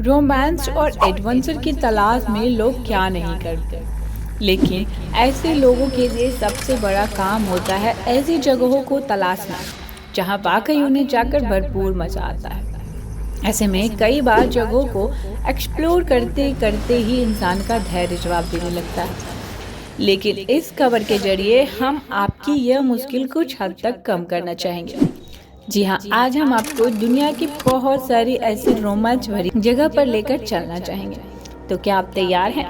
Romance और adventure की तलाश में लोग क्या नहीं करते, लेकिन ऐसे लोगों के लिए सबसे बड़ा काम होता है ऐसी जगहों को तलाशना जहां वाकई उन्हें जाकर भरपूर मजा आता है। ऐसे में कई बार जगहों को एक्सप्लोर करते करते ही इंसान का धैर्य जवाब देने लगता है। लेकिन इस खबर के जरिए हम आपकी यह मुश्किल कुछ हद तक कम करना चाहेंगे। जी हाँ, आज हम आपको दुनिया की बहुत सारी ऐसी रोमांच भरी जगह पर लेकर चलना चाहेंगे। तो क्या आप तैयार हैं?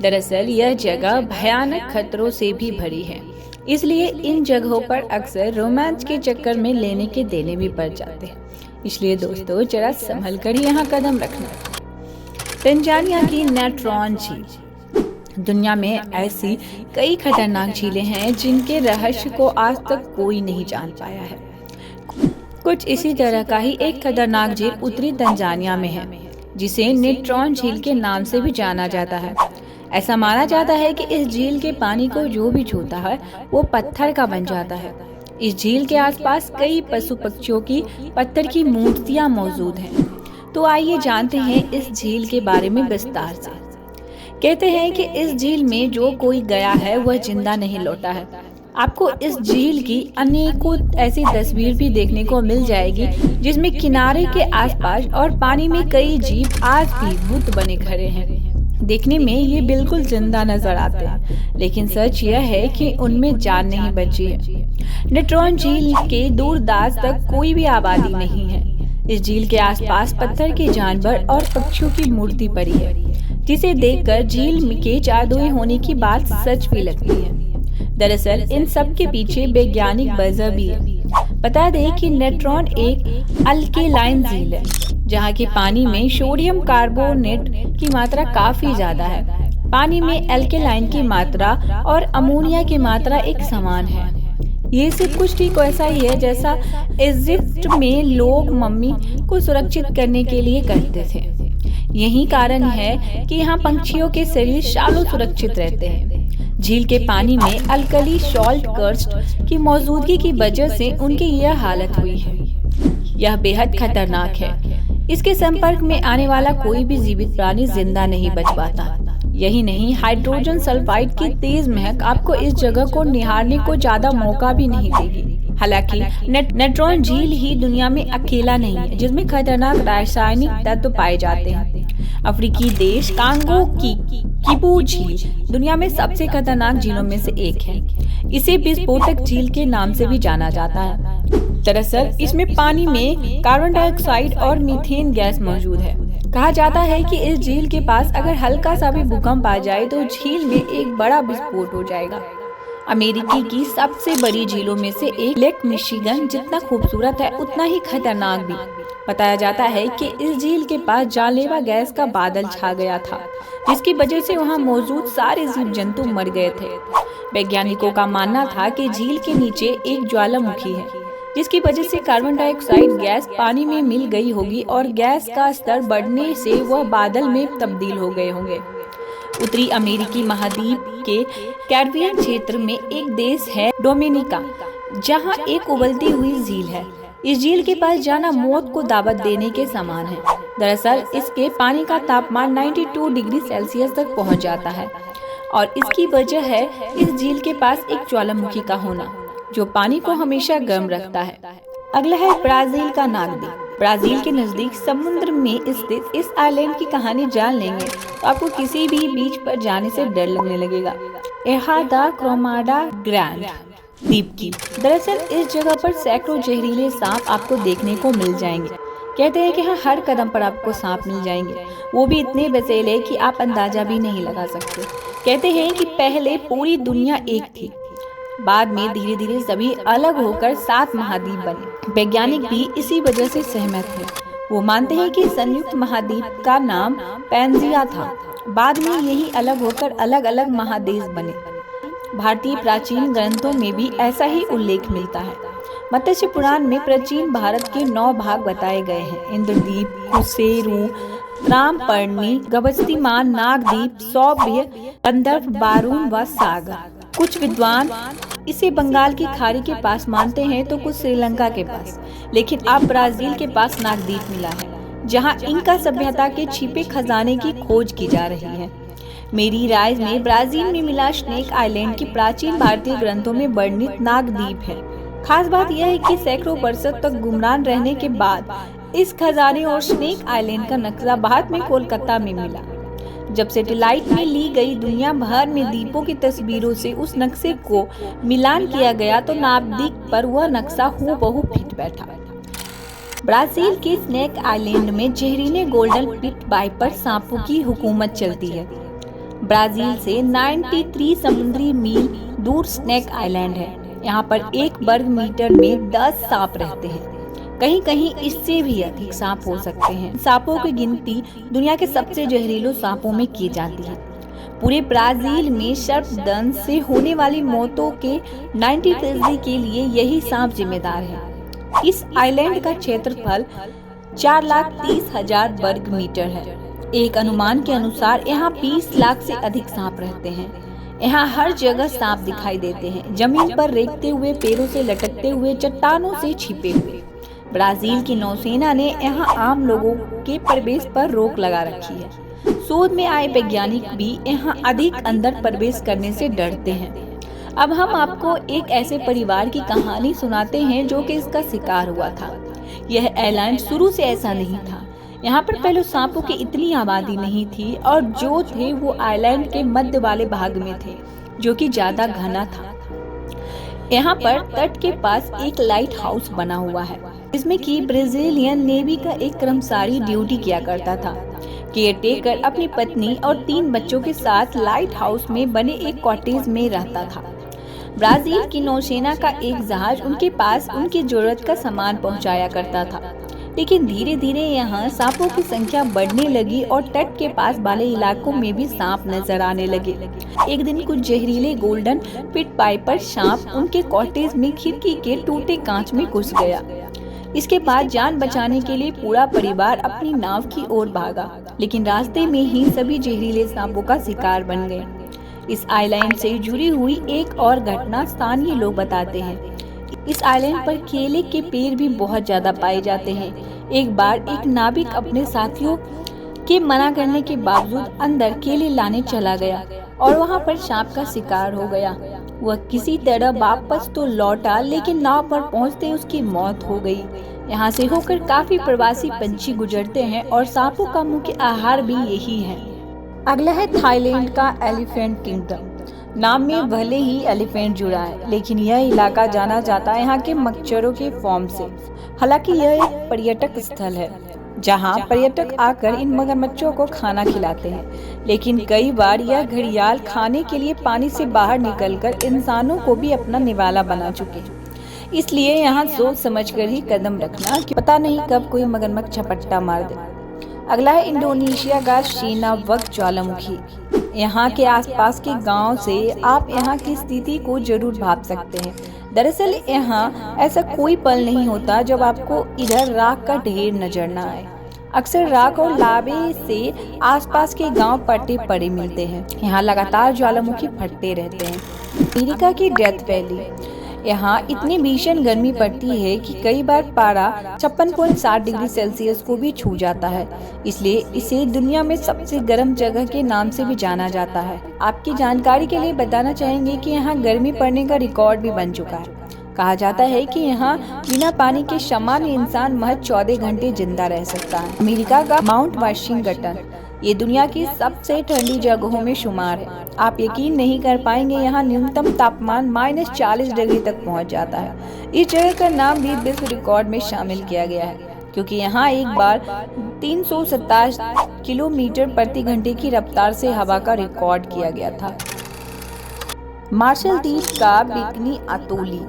दरअसल यह जगह भयानक खतरों से भी भरी है, इसलिए इन जगहों पर अक्सर रोमांच के चक्कर में लेने के देने भी पड़ जाते हैं। इसलिए दोस्तों, जरा संभल कर ही यहाँ कदम रखना। तंजानिया की नेट्रॉन झील। दुनिया में ऐसी कई खतरनाक झीलें हैं जिनके रहस्य को आज तक कोई नहीं जान पाया है। कुछ इसी तरह का ही एक खतरनाक झील उत्तरी तंजानिया में है, जिसे नेट्रॉन झील के नाम से भी जाना जाता है। ऐसा माना जाता है कि इस झील के पानी को जो भी छूता है वो पत्थर का बन जाता है। इस झील के आसपास कई पशु पक्षियों की पत्थर की मूर्तियां मौजूद हैं। तो आइए जानते हैं इस झील के बारे में विस्तार से। कहते हैं कि इस झील में जो कोई गया है वह जिंदा नहीं लौटा है। आपको इस झील की अनेकों ऐसी तस्वीर भी देखने को मिल जाएगी जिसमें किनारे के आसपास और पानी में कई जीव आज भी बुत बने खड़े हैं। देखने में ये बिल्कुल जिंदा नजर आते हैं, लेकिन सच यह है कि उनमें जान नहीं बची है। नेट्रॉन झील के दूरदराज तक कोई भी आबादी नहीं है। इस झील के आसपास पत्थर के जानवर और पक्षियों की मूर्ति पड़ी है, जिसे देखकर झील के जादुई होने की बात सच भी लगती है। दरअसल इन सब के पीछे वैज्ञानिक वजह भी है। बता दें कि नेट्रॉन एक अल्केलाइन झील है, जहाँ के पानी में सोडियम कार्बोनेट की मात्रा काफी ज्यादा है। पानी में अल्केलाइन की मात्रा और अमोनिया की मात्रा एक समान है। ये सिर्फ कुछ ठीक वैसा ही है जैसा इजिप्ट में लोग मम्मी को सुरक्षित करने के लिए करते थे। यही कारण है कि यहाँ पंछियों के शरीर सालों सुरक्षित रहते हैं। झील के पानी में अल्कली सॉल्ट कर्स्ट की मौजूदगी की वजह से उनकी यह हालत हुई है। यह बेहद खतरनाक है। इसके संपर्क में आने वाला कोई भी जीवित प्राणी जिंदा नहीं बच पाता। यही नहीं, हाइड्रोजन सल्फाइड की तेज महक आपको इस जगह को निहारने को ज्यादा मौका भी नहीं देगी। हालांकि नेट्रॉन झील ही दुनिया में अकेला नहीं है जिसमें खतरनाक रासायनिक तत्व पाए जाते हैं। अफ्रीकी देश कांगो की किबू झील दुनिया में सबसे खतरनाक झीलों में से एक है। इसे विस्फोटक झील के नाम से भी जाना जाता है। दरअसल इसमें पानी में कार्बन डाइऑक्साइड और मीथेन गैस मौजूद है। कहा जाता है कि इस झील के पास अगर हल्का सा भी भूकंप आ जाए तो झील में एक बड़ा विस्फोट हो जाएगा। अमेरिकी की सबसे बड़ी झीलों में से एक लेक मिशिगन जितना खूबसूरत है उतना ही खतरनाक भी। बताया जाता है कि इस झील के पास जानलेवा गैस का बादल छा गया था, जिसकी वजह से वहां मौजूद सारे जीव जंतु मर गए थे। वैज्ञानिकों का मानना था कि झील के नीचे एक ज्वालामुखी है, जिसकी वजह से कार्बन डाइऑक्साइड गैस पानी में मिल गई होगी और गैस का स्तर बढ़ने से वह बादल में तब्दील हो गए होंगे। उत्तरी अमेरिकी महाद्वीप के कैरिबियन क्षेत्र में एक देश है डोमिनिका, जहां एक उबलती हुई झील है। इस झील के पास जाना मौत को दावत देने के समान है। दरअसल इसके पानी का तापमान 92 डिग्री सेल्सियस तक पहुंच जाता है और इसकी वजह है इस झील के पास एक ज्वालामुखी का होना, जो पानी को हमेशा गर्म रखता है। अगला है ब्राजील का नागद्वीप। ब्राजील के नजदीक समुद्र में स्थित इस आइलैंड की कहानी जान लेंगे तो आपको किसी भी बीच पर जाने से डर लगने लगेगा। एहा दा क्रोमाडा ग्रैंड द्वीप की। दरअसल इस जगह पर सैकड़ों जहरीले सांप आपको देखने को मिल जाएंगे। कहते हैं कि हाँ, हर कदम पर आपको सांप मिल जाएंगे, वो भी इतने विषैले कि आप अंदाजा भी नहीं लगा सकते। कहते हैं कि पहले पूरी दुनिया एक थी, बाद में धीरे धीरे सभी अलग होकर 7 महाद्वीप बने। वैज्ञानिक भी इसी वजह से सहमत हैं। वो मानते हैं कि संयुक्त महाद्वीप का नाम पैंजिया था। बाद में यही अलग होकर अलग अलग महादेश बने। भारतीय प्राचीन ग्रंथों में भी ऐसा ही उल्लेख मिलता है। मत्स्य पुराण में प्राचीन भारत के 9 भाग बताए गए हैं। इंद्रद्वीप, कुसेरू, रामपर्णी, गवस्तीमान, नागद्वीप, सौभ्य, कंदर्प, बारून व सागर। कुछ विद्वान इसे बंगाल की खाड़ी के पास मानते हैं तो कुछ श्रीलंका के पास, लेकिन अब ब्राजील के पास नागद्वीप मिला है, जहां इंका सभ्यता के छिपे खजाने की खोज की जा रही है। मेरी राय में ब्राजील में मिला स्नेक आइलैंड की प्राचीन भारतीय ग्रंथों में वर्णित नागद्वीप है। खास बात यह है कि सैकड़ों वर्षों तक गुमनाम रहने के बाद इस खजाने और स्नेक आइलैंड का नक्शा बाद में कोलकाता में मिला। जब सैटेलाइट में ली गई दुनिया भर में द्वीपों की तस्वीरों से उस नक्शे को मिलान किया गया तो नागद्वीप पर वह नक्शा हूबहू फिट बैठा। ब्राजील के स्नेक आइलैंड में जहरीले गोल्डन पिट वाइपर सांपों की हुकूमत चलती है। ब्राजील से 93 समुद्री मील दूर स्नेक आइलैंड है। यहाँ पर 1 वर्ग मीटर में 10 सांप रहते हैं। कहीं कहीं इससे भी अधिक सांप हो सकते हैं। सांपों की गिनती दुनिया के सबसे जहरीले सांपों में की जाती है। पूरे ब्राजील में सर्पदंश से होने वाली मौतों के 90% के लिए यही सांप जिम्मेदार है। इस आइलैंड का क्षेत्रफल 4,30,000 वर्ग मीटर है। एक अनुमान के अनुसार यहाँ 20 लाख से अधिक सांप रहते हैं। यहाँ हर जगह सांप दिखाई देते हैं, जमीन पर रेंगते हुए, पेड़ों से लटकते हुए, चट्टानों से छिपे हुए। ब्राजील की नौसेना ने यहाँ आम लोगों के प्रवेश पर रोक लगा रखी है। शोध में आए वैज्ञानिक भी यहाँ अधिक अंदर प्रवेश करने से डरते हैं। अब हम आपको एक ऐसे परिवार की कहानी सुनाते हैं जो कि इसका शिकार हुआ था। यह आइलैंड शुरू से ऐसा नहीं था। यहाँ पर पहले सांपों की इतनी आबादी नहीं थी और जो थे वो आइलैंड के मध्य वाले भाग में थे, जो कि ज्यादा घना था। यहाँ पर तट के पास एक लाइट हाउस बना हुआ है, जिसमें कि ब्राजीलियन नेवी का एक कर्मचारी ड्यूटी किया करता था। केयरटेकर अपनी पत्नी और 3 बच्चों के साथ लाइट हाउस में बने एक कॉटेज में रहता था। ब्राजील की नौसेना का एक जहाज उनके पास उनकी जरूरत का सामान पहुंचाया करता था। लेकिन धीरे धीरे यहाँ सांपों की संख्या बढ़ने लगी और तट के पास वाले इलाकों में भी सांप नजर आने लगे। एक दिन कुछ जहरीले गोल्डन पिट वाइपर सांप उनके कॉटेज में खिड़की के टूटे कांच में घुस गया। इसके बाद जान बचाने के लिए पूरा परिवार अपनी नाव की ओर भागा, लेकिन रास्ते में ही सभी जहरीले सांपों का शिकार बन गए। इस आइलैंड से जुड़ी हुई एक और घटना स्थानीय लोग बताते हैं। इस आइलैंड पर केले के पेड़ भी बहुत ज्यादा पाए जाते हैं। एक बार एक नाविक अपने साथियों के मना करने के बावजूद अंदर केले लाने चला गया और वहां पर सांप का शिकार हो गया। वह किसी तरह वापस तो लौटा, लेकिन नाव पर पहुंचते उसकी मौत हो गई। यहाँ से होकर काफी प्रवासी पंछी गुजरते हैं और सांपों का मुख्य आहार भी यही है। अगला है थाईलैंड का एलिफेंट किंगडम। नाम में भले ही एलिफेंट जुड़ा है, लेकिन यह इलाका जाना जाता है यहाँ के मच्छरों के फॉर्म से। हालांकि यह एक पर्यटक स्थल है जहाँ पर्यटक आकर इन मगरमच्छों को खाना खिलाते हैं, लेकिन कई बार यह घड़ियाल खाने के लिए पानी से बाहर निकलकर इंसानों को भी अपना निवाला बना चुके हैं। इसलिए यहाँ सोच समझकर ही कदम रखना कि पता नहीं कब कोई मगरमच्छ झपट्टा मार दे। अगला है इंडोनेशिया का शिनावक ज्वालामुखी। यहाँ के आसपास के गांव से आप यहाँ की स्थिति को जरूर भाप सकते हैं। दरअसल यहाँ ऐसा कोई पल नहीं होता जब आपको इधर राख का ढेर नजर न आए। अक्सर राख और लावे से आसपास के गांव पट्टे पड़े मिलते हैं। यहाँ लगातार ज्वालामुखी फटते रहते हैं। अमेरिका की डेथ वैली। यहाँ इतनी भीषण गर्मी पड़ती है कि कई बार पारा 56.7 डिग्री सेल्सियस को भी छू जाता है। इसलिए इसे दुनिया में सबसे गर्म जगह के नाम से भी जाना जाता है। आपकी जानकारी के लिए बताना चाहेंगे कि यहाँ गर्मी पड़ने का रिकॉर्ड भी बन चुका है। कहा जाता है कि यहाँ बिना पानी के सामान्य इंसान महज 14 घंटे जिंदा रह सकता है। अमेरिका का माउंट वाशिंगटन, ये दुनिया की सबसे ठंडी जगहों में शुमार है। आप यकीन नहीं कर पाएंगे, यहाँ न्यूनतम तापमान -40 डिग्री तक पहुँच जाता है। इस जगह का नाम भी विश्व रिकॉर्ड में शामिल किया गया है, क्योंकि यहाँ एक बार 327 किलोमीटर प्रति घंटे की रफ्तार से हवा का रिकॉर्ड किया गया था। मार्शल द्वीप का बिकनी अतोली।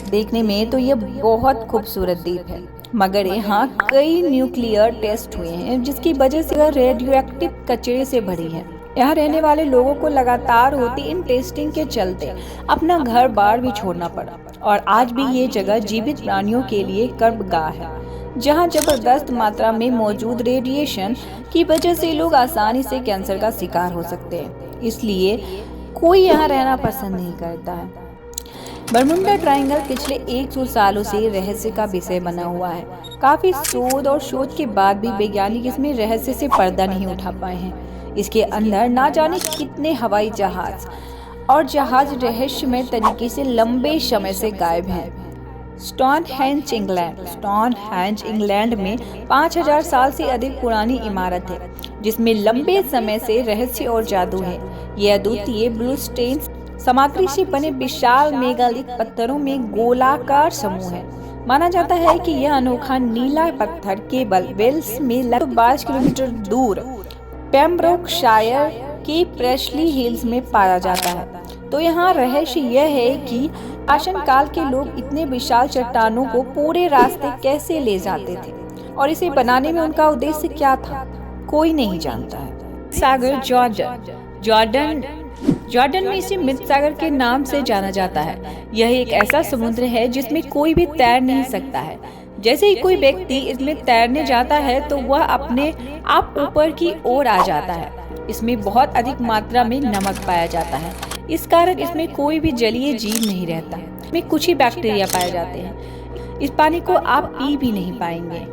देखने में तो ये बहुत खूबसूरत द्वीप है, मगर यहाँ कई न्यूक्लियर टेस्ट हुए हैं जिसकी वजह से रेडियो एक्टिव कचरे से भरी है। यहाँ रहने वाले लोगों को लगातार होती इन टेस्टिंग के चलते अपना घर बार भी छोड़ना पड़ा, और आज भी ये जगह जीवित प्राणियों के लिए कर्मगाह है, जहाँ जबरदस्त मात्रा में मौजूद रेडिएशन की वजह से लोग आसानी से कैंसर का शिकार हो सकते हैं। इसलिए कोई यहाँ रहना पसंद नहीं करता है। बरमुंडा ट्रायंगल पिछले 100 सालों से रहस्य का विषय बना हुआ है। काफी शोध और शोध के बाद भी वैज्ञानिक इसमें रहस्य से पर्दा नहीं उठा पाए हैं। इसके अंदर ना जाने कितने हवाई जहाज और जहाज रहस्यमय तरीके से लंबे समय से गायब हैं। स्टोनहेंज इंग्लैंड में 5000 साल से अधिक पुरानी इमारत है, जिसमें लंबे समय से रहस्य और जादू है। यह अद्वितीय ब्लूस्टेन सामग्री से बने विशाल मेगालिथ पत्थरों में गोलाकार समूह है। माना जाता है कि यह अनोखा नीला पत्थर केवल वेल्स में लगभग 22 किलोमीटर दूर पेम्ब्रोकशायर के प्रेस्ली हिल्स में पाया जाता है। तो यहाँ रहस्य यह है कि प्राचीन काल के लोग इतने विशाल चट्टानों को पूरे रास्ते कैसे ले जाते थे और इसे बनाने में उनका उद्देश्य क्या था, कोई नहीं जानता है। सागर जॉर्डन में इसे मृत सागर के नाम से जाना जाता है। यह एक ऐसा समुद्र है जिसमें कोई भी तैर नहीं सकता है। जैसे ही कोई व्यक्ति इसमें तैरने जाता है तो वह अपने आप ऊपर की ओर आ जाता है। इसमें बहुत अधिक मात्रा में नमक पाया जाता है, इस कारण इसमें कोई भी जलीय जीव नहीं रहता। इसमें कुछ ही बैक्टीरिया पाए जाते हैं। इस पानी को आप पी भी नहीं पाएंगे।